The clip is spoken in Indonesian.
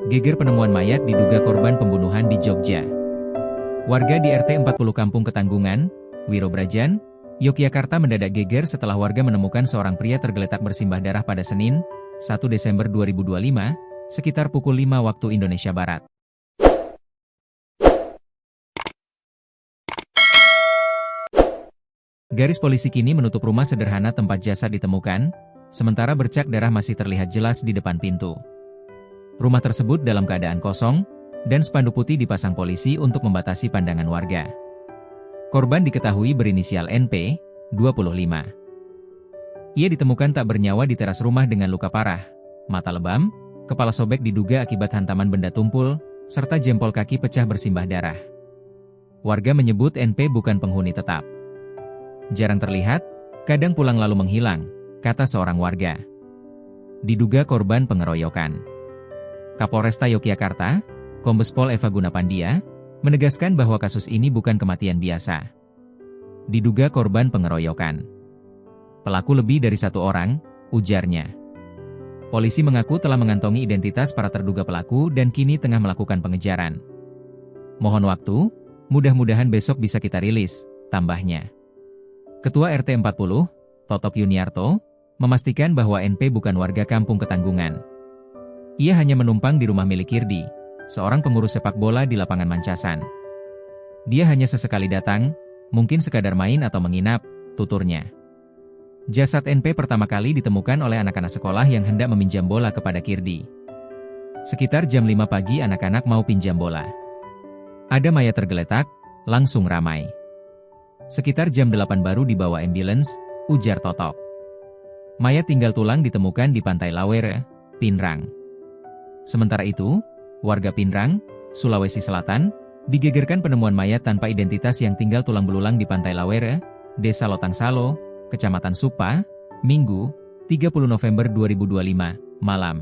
Geger penemuan mayat diduga korban pembunuhan di Jogja. Warga di RT 40 Kampung Ketanggungan, Wirobrajan, Yogyakarta mendadak geger setelah warga menemukan seorang pria tergeletak bersimbah darah pada Senin, 1 Desember 2025, sekitar pukul 5 waktu Indonesia Barat. Garis polisi kini menutup rumah sederhana tempat jasad ditemukan, sementara bercak darah masih terlihat jelas di depan pintu. Rumah tersebut dalam keadaan kosong, dan spanduk putih dipasang polisi untuk membatasi pandangan warga. Korban diketahui berinisial NP, 25. Ia ditemukan tak bernyawa di teras rumah dengan luka parah, mata lebam, kepala sobek diduga akibat hantaman benda tumpul, serta jempol kaki pecah bersimbah darah. Warga menyebut NP bukan penghuni tetap. Jarang terlihat, kadang pulang lalu menghilang, kata seorang warga. Diduga korban pengeroyokan. Kapolresta Yogyakarta, Kombes Pol Eva Gunapandia, menegaskan bahwa kasus ini bukan kematian biasa. Diduga korban pengeroyokan. Pelaku lebih dari satu orang, ujarnya. Polisi mengaku telah mengantongi identitas para terduga pelaku dan kini tengah melakukan pengejaran. Mohon waktu, mudah-mudahan besok bisa kita rilis, tambahnya. Ketua RT 40, Totok Yuniarto, memastikan bahwa NP bukan warga Kampung Ketanggungan. Ia hanya menumpang di rumah milik Kirdi, seorang pengurus sepak bola di lapangan Mancasan. Dia hanya sesekali datang, mungkin sekadar main atau menginap, tuturnya. Jasad NP pertama kali ditemukan oleh anak-anak sekolah yang hendak meminjam bola kepada Kirdi. Sekitar jam 5 pagi anak-anak mau pinjam bola. Ada mayat tergeletak, langsung ramai. Sekitar jam 8 baru dibawa ambulans, ujar Totok. Mayat tinggal tulang ditemukan di Pantai Lawere, Pinrang. Sementara itu, warga Pinrang, Sulawesi Selatan, digegerkan penemuan mayat tanpa identitas yang tinggal tulang belulang di Pantai Lawere, Desa Lotangsalo, Kecamatan Supa, Minggu, 30 November 2025, malam.